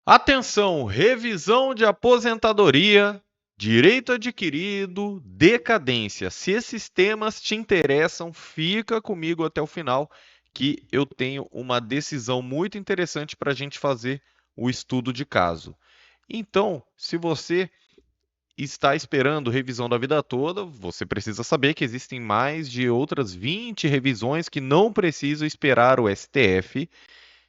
Atenção, revisão de aposentadoria, direito adquirido, decadência. Se esses temas te interessam, fica comigo até o final, que eu tenho uma decisão muito interessante para a gente fazer o estudo de caso. Então, se você está esperando revisão da vida toda, você precisa saber que existem mais de outras 20 revisões que não precisam esperar o STF,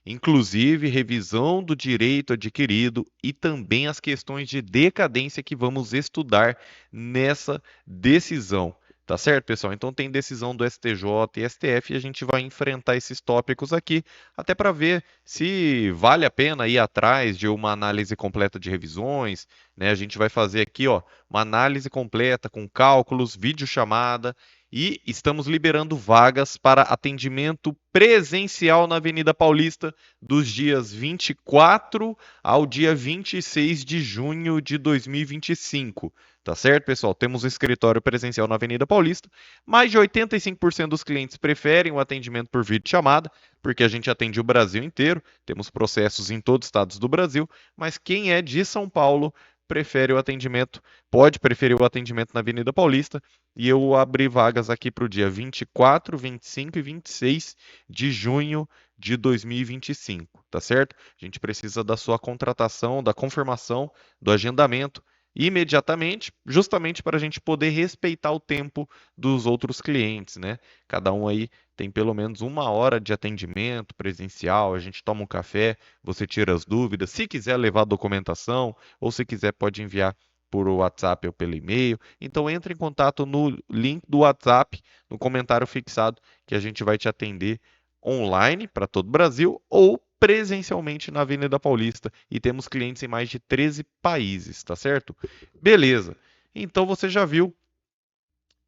inclusive revisão do direito adquirido e também as questões de decadência que vamos estudar nessa decisão. Tá certo, pessoal? Então tem decisão do STJ e STF e a gente vai enfrentar esses tópicos aqui, até para ver se vale a pena ir atrás de uma análise completa de revisões, né? A gente vai fazer aqui, ó, uma análise completa com cálculos, videochamada e estamos liberando vagas para atendimento presencial na Avenida Paulista dos dias 24 ao dia 26 de junho de 2025. Tá certo, pessoal? Temos um escritório presencial na Avenida Paulista. Mais de 85% dos clientes preferem o atendimento por videochamada, porque a gente atende o Brasil inteiro, temos processos em todos os estados do Brasil, mas quem é de São Paulo prefere o atendimento, pode preferir o atendimento na Avenida Paulista, e eu abri vagas aqui para o dia 24, 25 e 26 de junho de 2025, tá certo? A gente precisa da sua contratação, da confirmação, do agendamento imediatamente, justamente para a gente poder respeitar o tempo dos outros clientes, né? Cada um aí tem pelo menos uma hora de atendimento presencial, a gente toma um café, você tira as dúvidas. Se quiser levar documentação, ou se quiser pode enviar por WhatsApp ou pelo e-mail. Então entre em contato no link do WhatsApp, no comentário fixado, que a gente vai te atender online para todo o Brasil ou presencialmente na Avenida Paulista e temos clientes em mais de 13 países, tá certo? Beleza. Então você já viu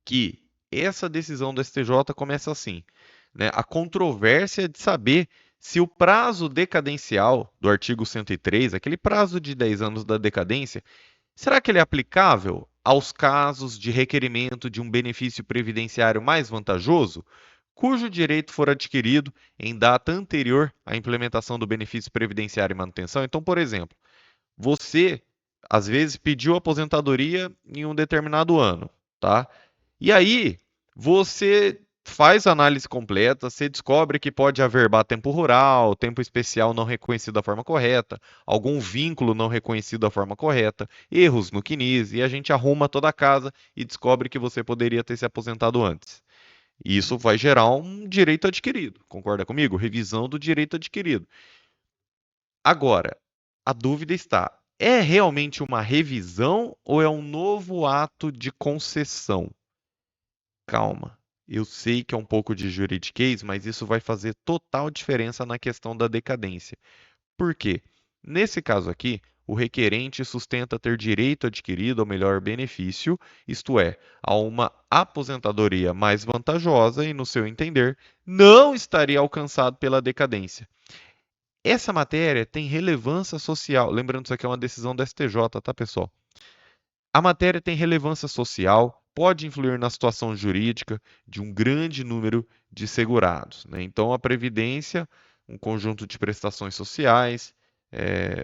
que essa decisão do STJ começa assim, né? A controvérsia de saber se o prazo decadencial do artigo 103, aquele prazo de 10 anos da decadência, será que ele é aplicável aos casos de requerimento de um benefício previdenciário mais vantajoso, cujo direito for adquirido em data anterior à implementação do benefício previdenciário e manutenção? Então, por exemplo, você às vezes pediu aposentadoria em um determinado ano, tá? E aí você faz a análise completa, você descobre que pode averbar tempo rural, tempo especial não reconhecido da forma correta, algum vínculo não reconhecido da forma correta, erros no CNIS, e a gente arruma toda a casa e descobre que você poderia ter se aposentado antes. E isso vai gerar um direito adquirido. Concorda comigo? Revisão do direito adquirido. Agora, a dúvida está: é realmente uma revisão ou é um novo ato de concessão? Calma. Eu sei que é um pouco de juridiquês, mas isso vai fazer total diferença na questão da decadência. Por quê? Nesse caso aqui, o requerente sustenta ter direito adquirido ao melhor benefício, isto é, a uma aposentadoria mais vantajosa e, no seu entender, não estaria alcançado pela decadência. Essa matéria tem relevância social. Lembrando, isso aqui é uma decisão do STJ, tá, pessoal? A matéria tem relevância social, pode influir na situação jurídica de um grande número de segurados, né? Então, a Previdência, um conjunto de prestações sociais,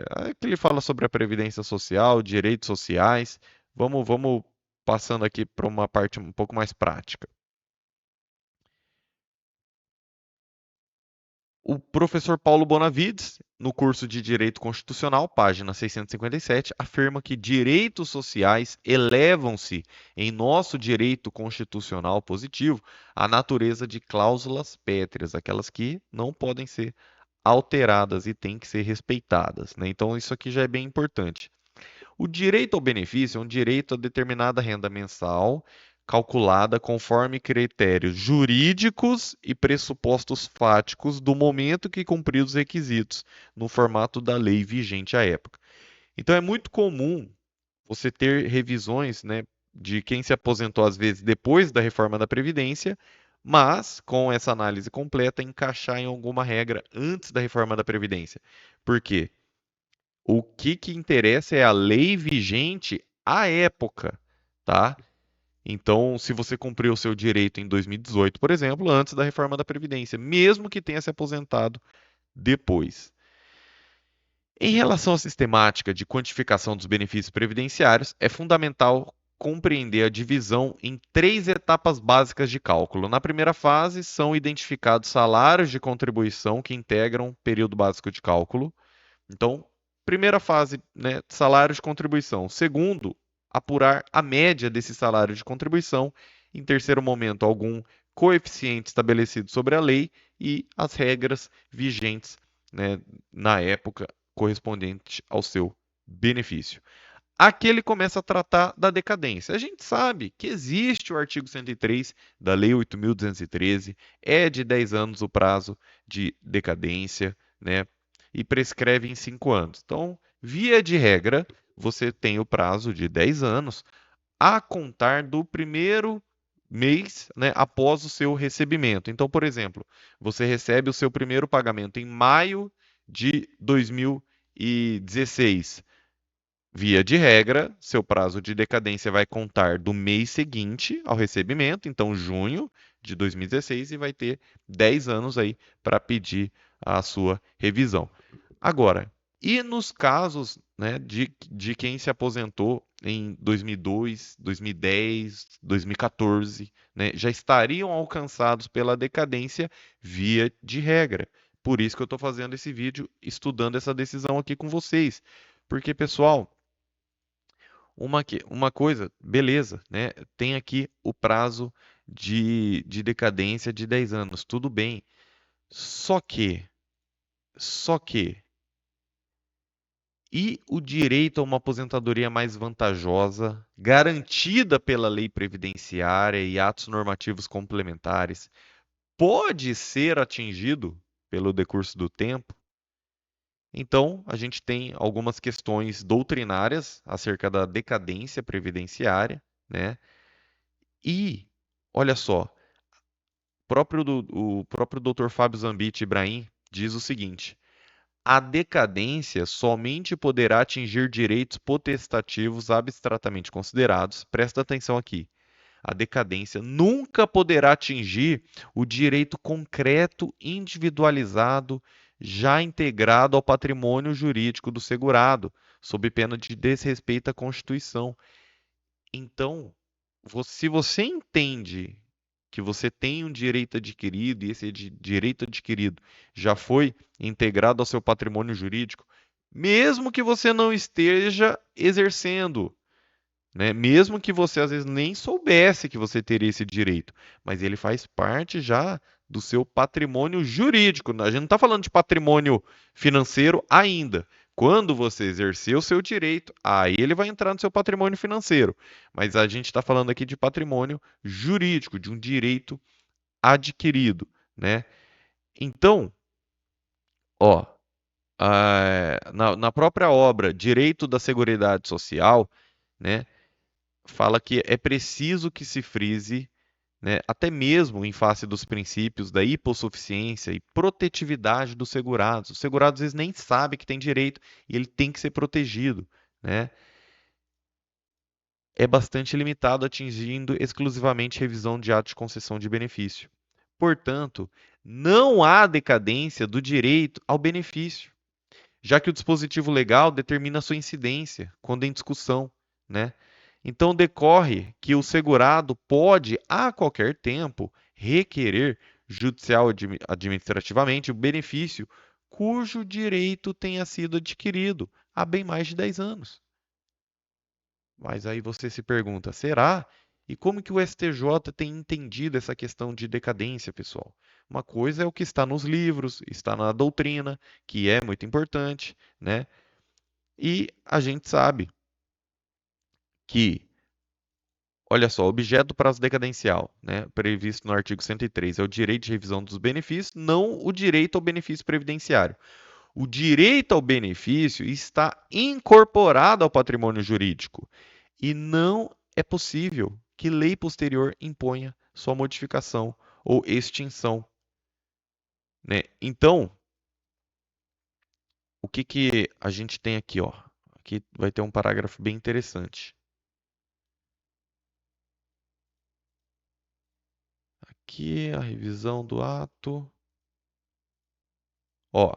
aqui ele fala sobre a Previdência Social, direitos sociais. Vamos passando aqui para uma parte um pouco mais prática. O professor Paulo Bonavides, no curso de Direito Constitucional, página 657, afirma que direitos sociais elevam-se em nosso direito constitucional positivo à natureza de cláusulas pétreas, aquelas que não podem ser alteradas e têm que ser respeitadas, né? Então, isso aqui já é bem importante. O direito ao benefício é um direito a determinada renda mensal, calculada conforme critérios jurídicos e pressupostos fáticos do momento que cumpriu os requisitos, no formato da lei vigente à época. Então é muito comum você ter revisões, né, de quem se aposentou às vezes depois da reforma da Previdência, mas com essa análise completa encaixar em alguma regra antes da reforma da Previdência. Por quê? O que interessa é a lei vigente à época, tá? Então, se você cumpriu o seu direito em 2018, por exemplo, antes da reforma da Previdência, mesmo que tenha se aposentado depois. Em relação à sistemática de quantificação dos benefícios previdenciários, é fundamental compreender a divisão em três etapas básicas de cálculo. Na primeira fase, são identificados salários de contribuição que integram o período básico de cálculo. Então, primeira fase, né, salário de contribuição. Segundo, apurar a média desse salário de contribuição. Em terceiro momento, algum coeficiente estabelecido sobre a lei e as regras vigentes, né, na época correspondente ao seu benefício. Aqui ele começa a tratar da decadência. A gente sabe que existe o artigo 103 da Lei 8.213, é de 10 anos o prazo de decadência, né? E prescreve em 5 anos. Então, via de regra, você tem o prazo de 10 anos a contar do primeiro mês, né, após o seu recebimento. Então, por exemplo, você recebe o seu primeiro pagamento em maio de 2016. Via de regra, seu prazo de decadência vai contar do mês seguinte ao recebimento, então junho de 2016, e vai ter 10 anos aí para pedir a sua revisão. Agora, e nos casos, né, de quem se aposentou em 2002, 2010, 2014, né, já estariam alcançados pela decadência via de regra. Por isso que eu estou fazendo esse vídeo, estudando essa decisão aqui com vocês. Porque, pessoal, uma coisa, beleza, né? Tem aqui o prazo de decadência de 10 anos, tudo bem. Só que, só que, e o direito a uma aposentadoria mais vantajosa, garantida pela lei previdenciária e atos normativos complementares, pode ser atingido pelo decurso do tempo? Então, a gente tem algumas questões doutrinárias acerca da decadência previdenciária, né? E, olha só, o próprio Dr. Fábio Zambit Ibrahim diz o seguinte: a decadência somente poderá atingir direitos potestativos abstratamente considerados. Presta atenção aqui. A decadência nunca poderá atingir o direito concreto, individualizado, já integrado ao patrimônio jurídico do segurado, sob pena de desrespeito à Constituição. Então, se você entende que você tem um direito adquirido e esse direito adquirido já foi integrado ao seu patrimônio jurídico, mesmo que você não esteja exercendo, né? Mesmo que você às vezes nem soubesse que você teria esse direito, mas ele faz parte já do seu patrimônio jurídico. A gente não está falando de patrimônio financeiro ainda. Quando você exercer o seu direito, aí ele vai entrar no seu patrimônio financeiro. Mas a gente está falando aqui de patrimônio jurídico, de um direito adquirido, né? Então, ó, na própria obra Direito da Seguridade Social, né, fala que é preciso que se frise, né, até mesmo em face dos princípios da hipossuficiência e protetividade dos segurados. O segurado às vezes nem sabe que tem direito e ele tem que ser protegido, né? É bastante limitado, atingindo exclusivamente revisão de ato de concessão de benefício. Portanto, não há decadência do direito ao benefício, já que o dispositivo legal determina a sua incidência quando em discussão, né? Então decorre que o segurado pode, a qualquer tempo, requerer judicial administrativamente o benefício cujo direito tenha sido adquirido há bem mais de 10 anos. Mas aí você se pergunta, será? E como que o STJ tem entendido essa questão de decadência, pessoal? Uma coisa é o que está nos livros, está na doutrina, que é muito importante, né? E a gente sabe que, olha só, objeto do prazo decadencial, né, previsto no artigo 103, é o direito de revisão dos benefícios, não o direito ao benefício previdenciário. O direito ao benefício está incorporado ao patrimônio jurídico e não é possível que lei posterior imponha sua modificação ou extinção, né? Então, o que que a gente tem aqui, ó? Aqui vai ter um parágrafo bem interessante. Aqui a revisão do ato. Ó,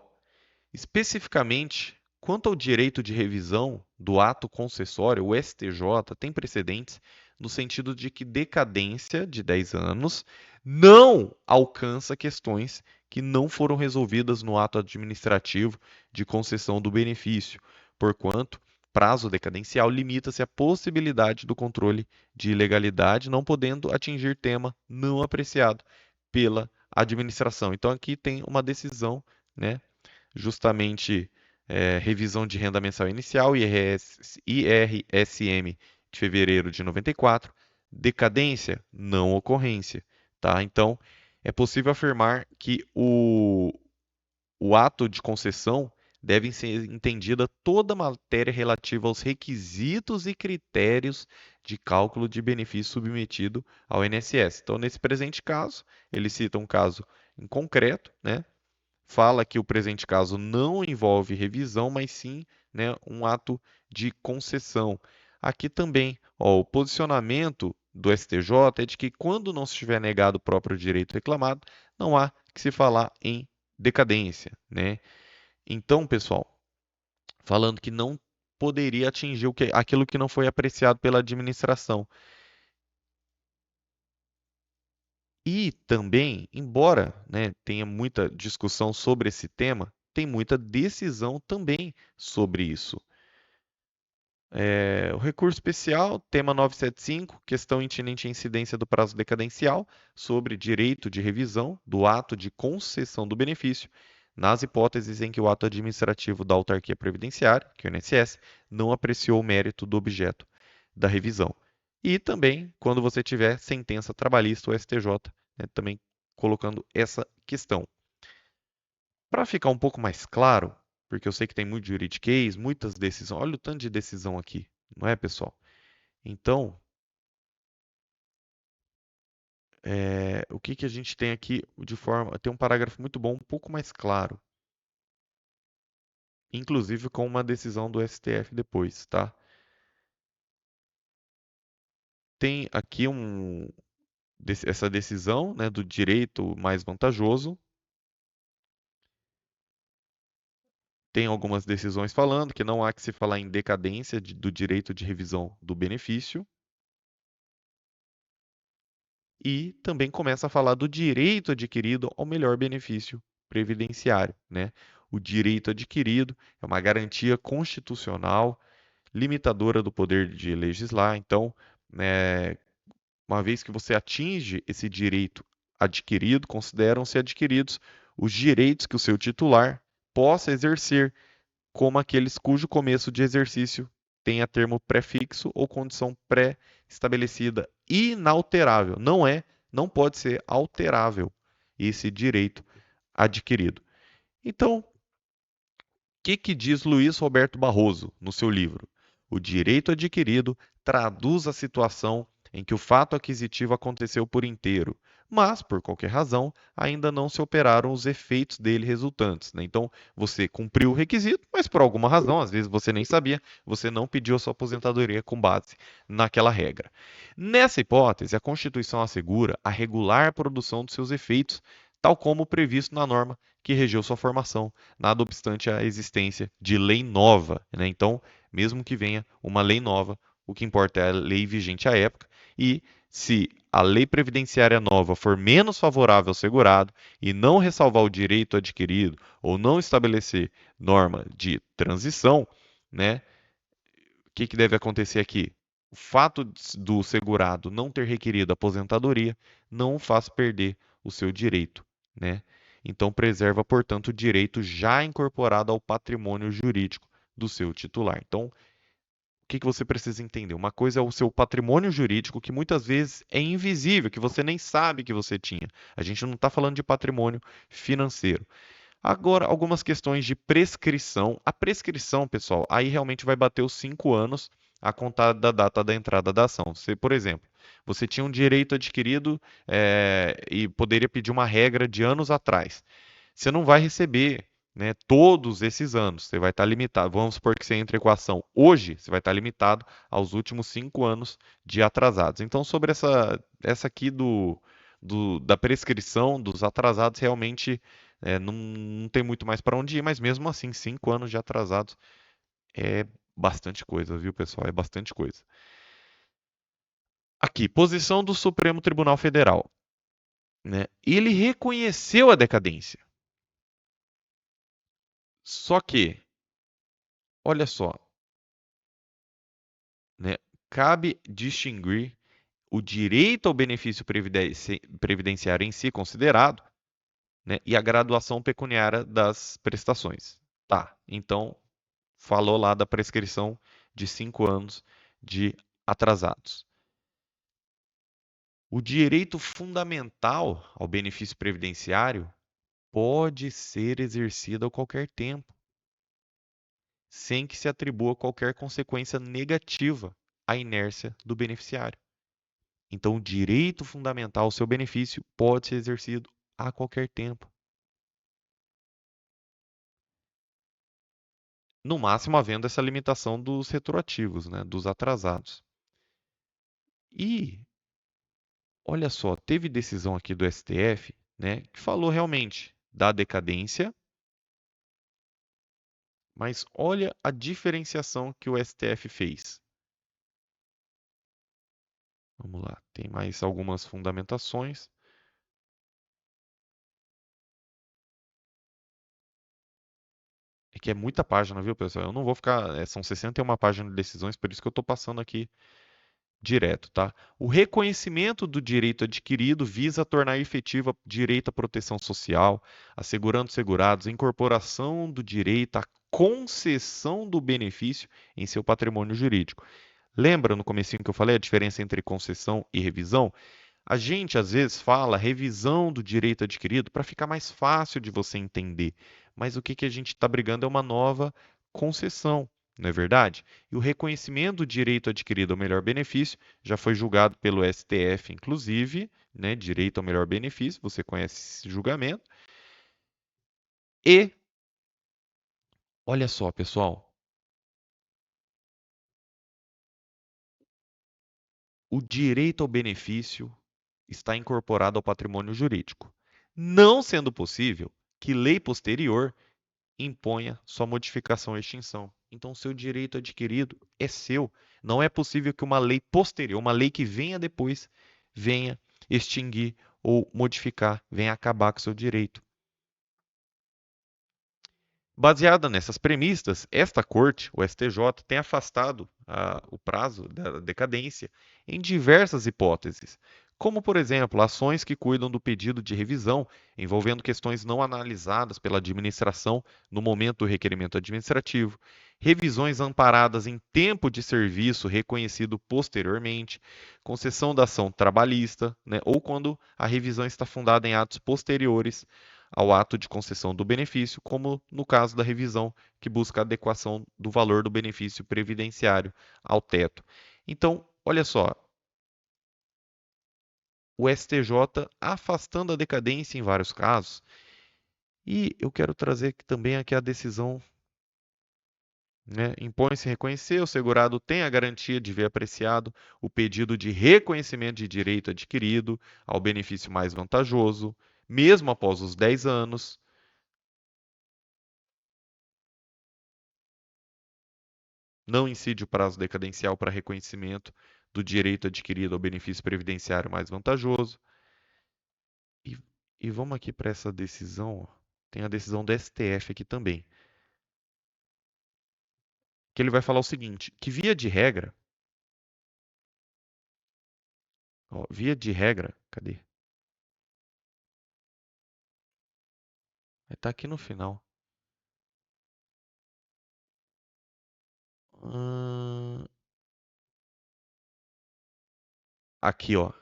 especificamente, Quanto ao direito de revisão do ato concessório, o STJ tem precedentes no sentido de que decadência de 10 anos não alcança questões que não foram resolvidas no ato administrativo de concessão do benefício, porquanto prazo decadencial limita-se à possibilidade do controle de ilegalidade, não podendo atingir tema não apreciado pela administração. Então aqui tem uma decisão, né, justamente revisão de renda mensal inicial, IRSM de fevereiro de 94, decadência, não ocorrência, tá? Então, é possível afirmar que o ato de concessão deve ser entendida toda a matéria relativa aos requisitos e critérios de cálculo de benefício submetido ao INSS. Então, nesse presente caso, ele cita um caso em concreto, né? Fala que o presente caso não envolve revisão, mas sim, né, um ato de concessão. Aqui também, ó, o posicionamento do STJ é de que quando não se tiver negado o próprio direito reclamado, não há que se falar em decadência, né? Então, pessoal, falando que não poderia atingir aquilo que não foi apreciado pela administração. E também, embora, né, tenha muita discussão sobre esse tema, tem muita decisão também sobre isso. O recurso especial, tema 975, questão intinente à incidência do prazo decadencial, sobre direito de revisão do ato de concessão do benefício, nas hipóteses em que o ato administrativo da autarquia previdenciária, que é o INSS, não apreciou o mérito do objeto da revisão. E também, quando você tiver sentença trabalhista, o STJ, né, também colocando essa questão. Para ficar um pouco mais claro, porque eu sei que tem muito juridiquês, muitas decisões, olha o tanto de decisão aqui, não é, pessoal? Então, o que que a gente tem aqui de forma, tem um parágrafo muito bom, um pouco mais claro, inclusive com uma decisão do STF depois, tá? Tem aqui essa decisão, né, do direito mais vantajoso. Tem algumas decisões falando que não há que se falar em decadência do direito de revisão do benefício. E também começa a falar do direito adquirido ao melhor benefício previdenciário, né? O direito adquirido é uma garantia constitucional limitadora do poder de legislar. Então, né, uma vez que você atinge esse direito adquirido, consideram-se adquiridos os direitos que o seu titular possa exercer, como aqueles cujo começo de exercício tenha termo prefixo ou condição pré-estabelecida inalterável. Não pode ser alterável esse direito adquirido. Então, que diz Luiz Roberto Barroso no seu livro? O direito adquirido traduz a situação em que o fato aquisitivo aconteceu por inteiro, mas, por qualquer razão, ainda não se operaram os efeitos dele resultantes, né? Então, você cumpriu o requisito, mas por alguma razão, às vezes você nem sabia, você não pediu a sua aposentadoria com base naquela regra. Nessa hipótese, a Constituição assegura a regular produção dos seus efeitos, tal como previsto na norma que regeu sua formação, nada obstante a existência de lei nova, né? Então, mesmo que venha uma lei nova, o que importa é a lei vigente à época, e se a lei previdenciária nova for menos favorável ao segurado e não ressalvar o direito adquirido ou não estabelecer norma de transição, né? O que deve acontecer aqui? O fato do segurado não ter requerido aposentadoria não o faz perder o seu direito, né? Então preserva, portanto, o direito já incorporado ao patrimônio jurídico do seu titular. Então, o que você precisa entender? Uma coisa é o seu patrimônio jurídico, que muitas vezes é invisível, que você nem sabe que você tinha. A gente não está falando de patrimônio financeiro. Agora, algumas questões de prescrição. A prescrição, pessoal, aí realmente vai bater os 5 anos a contar da data da entrada da ação. Você, por exemplo, você tinha um direito adquirido e poderia pedir uma regra de anos atrás. Você não vai receber, né, todos esses anos. Você vai estar limitado. Vamos supor que você entre com a ação hoje, você vai estar limitado aos últimos 5 anos de atrasados. Então, sobre essa aqui da prescrição dos atrasados, realmente Não tem muito mais para onde ir, mas mesmo assim, 5 anos de atrasados é bastante coisa, viu, pessoal? É bastante coisa. Aqui, posição do Supremo Tribunal Federal, né? Ele reconheceu a decadência. Só que, olha só, né? Cabe distinguir o direito ao benefício previdenciário em si considerado, né? E a graduação pecuniária das prestações. Tá, então falou lá da prescrição de 5 anos de atrasados. O direito fundamental ao benefício previdenciário pode ser exercido a qualquer tempo, sem que se atribua qualquer consequência negativa à inércia do beneficiário. Então, o direito fundamental ao seu benefício pode ser exercido a qualquer tempo, no máximo havendo essa limitação dos retroativos, né, dos atrasados. E olha só, teve decisão aqui do STF, né, que falou realmente da decadência, mas olha a diferenciação que o STF fez. Vamos lá, tem mais algumas fundamentações. É que é muita página, viu, pessoal? Eu não vou ficar. São 61 páginas de decisões, por isso que eu estou passando aqui direto, tá? O reconhecimento do direito adquirido visa tornar efetiva direito à proteção social, assegurando segurados a incorporação do direito à concessão do benefício em seu patrimônio jurídico. Lembra no comecinho que eu falei a diferença entre concessão e revisão? A gente às vezes fala revisão do direito adquirido para ficar mais fácil de você entender, mas o que a gente está brigando é uma nova concessão, não é verdade? E o reconhecimento do direito adquirido ao melhor benefício já foi julgado pelo STF, inclusive, né, direito ao melhor benefício, você conhece esse julgamento. E olha só, pessoal, o direito ao benefício está incorporado ao patrimônio jurídico, não sendo possível que lei posterior imponha sua modificação ou extinção. Então, seu direito adquirido é seu. Não é possível que uma lei posterior, uma lei que venha depois, venha extinguir ou modificar, venha acabar com o seu direito. Baseada nessas premissas, esta corte, o STJ, tem afastado o prazo da decadência em diversas hipóteses, como, por exemplo, ações que cuidam do pedido de revisão, envolvendo questões não analisadas pela administração no momento do requerimento administrativo, revisões amparadas em tempo de serviço reconhecido posteriormente, concessão da ação trabalhista, né, ou quando a revisão está fundada em atos posteriores ao ato de concessão do benefício, como no caso da revisão que busca a adequação do valor do benefício previdenciário ao teto. Então, olha só, o STJ afastando a decadência em vários casos, e eu quero trazer também aqui a decisão, né? Impõe-se reconhecer, o segurado tem a garantia de ver apreciado o pedido de reconhecimento de direito adquirido ao benefício mais vantajoso, mesmo após os 10 anos. Não incide o prazo decadencial para reconhecimento do direito adquirido ao benefício previdenciário mais vantajoso. E, e vamos aqui para essa decisão. Ó. Tem a decisão do STF aqui também. Que ele vai falar o seguinte: que via de regra. Ó, via de regra. Cadê? Vai estar aqui no final. Hum, aqui, ó.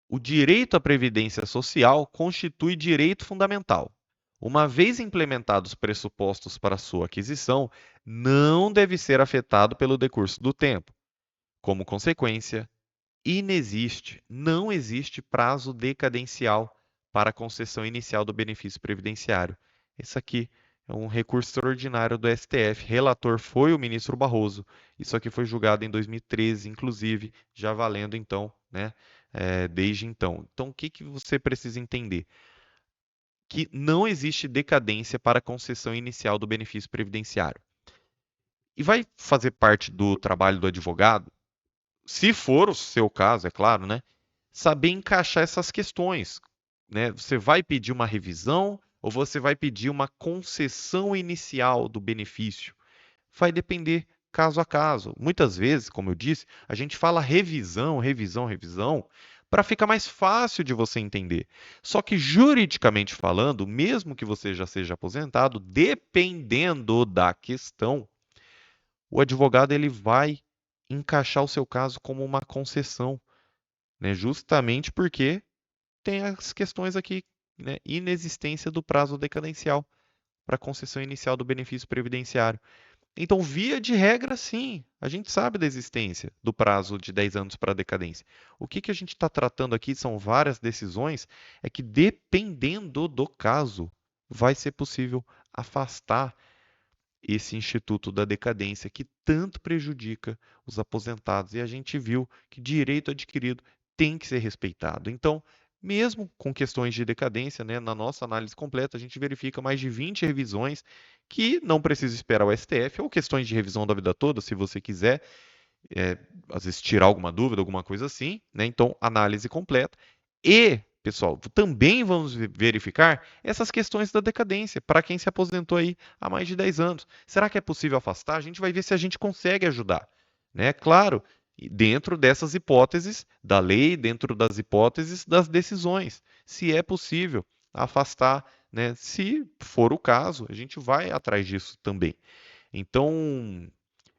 O direito à previdência social constitui direito fundamental. Uma vez implementados os pressupostos para sua aquisição, não deve ser afetado pelo decurso do tempo. Como consequência, não existe prazo decadencial para a concessão inicial do benefício previdenciário. Esse aqui é um recurso extraordinário do STF. Relator foi o ministro Barroso. Isso aqui foi julgado em 2013, inclusive, já valendo então, né, desde então. Então, o que que você precisa entender? que não existe decadência para a concessão inicial do benefício previdenciário. E vai fazer parte do trabalho do advogado, se for o seu caso, é claro, né? Saber encaixar essas questões, né? Você vai pedir uma revisão ou você vai pedir uma concessão inicial do benefício? Vai depender caso a caso. Muitas vezes, como eu disse, a gente fala revisão, revisão, revisão, para ficar mais fácil de você entender. Só que juridicamente falando, mesmo que você já seja aposentado, dependendo da questão, o advogado ele vai encaixar o seu caso como uma concessão, né? Justamente porque tem as questões aqui, né? Inexistência do prazo decadencial para concessão inicial do benefício previdenciário. Então, via de regra, sim, a gente sabe da existência do prazo de 10 anos para decadência. O que a gente está tratando aqui são várias decisões, é que dependendo do caso, vai ser possível afastar esse instituto da decadência que tanto prejudica os aposentados. E a gente viu que direito adquirido tem que ser respeitado. Então, mesmo com questões de decadência, né, na nossa análise completa, a gente verifica mais de 20 revisões que não precisa esperar o STF, ou questões de revisão da vida toda, se você quiser, às vezes tirar alguma dúvida, alguma coisa assim, né? Então, análise completa. E, pessoal, também vamos verificar essas questões da decadência, para quem se aposentou aí há mais de 10 anos. Será que é possível afastar? A gente vai ver se a gente consegue ajudar, né? Claro, dentro dessas hipóteses da lei, dentro das hipóteses das decisões, se é possível afastar, né? Se for o caso, a gente vai atrás disso também. Então,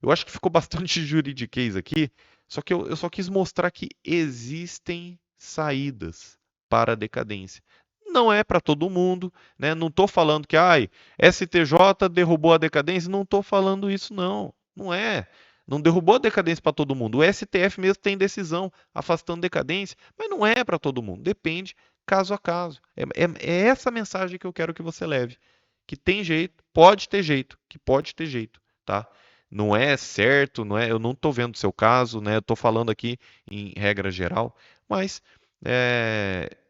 eu acho que ficou bastante juridiquês aqui, só que eu só quis mostrar que existem saídas para a decadência. Não é para todo mundo, né? Não estou falando que STJ derrubou a decadência, não estou falando isso, não. Não é. Não derrubou a decadência para todo mundo. O STF mesmo tem decisão afastando decadência, mas não é para todo mundo. Depende caso a caso. É essa mensagem que eu quero que você leve. Que tem jeito, pode ter jeito, que pode ter jeito, tá? Não é certo, não é, eu não estou vendo o seu caso, né? Eu estou falando aqui em regra geral, mas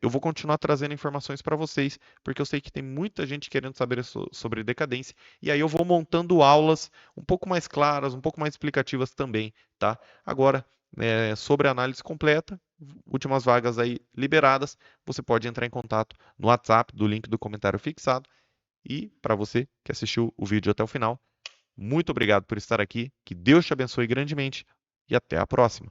eu vou continuar trazendo informações para vocês, porque eu sei que tem muita gente querendo saber sobre decadência, e aí eu vou montando aulas um pouco mais claras, um pouco mais explicativas também, tá? Agora, sobre a análise completa, últimas vagas aí liberadas, você pode entrar em contato no WhatsApp do link do comentário fixado. E para você que assistiu o vídeo até o final, muito obrigado por estar aqui, que Deus te abençoe grandemente e até a próxima.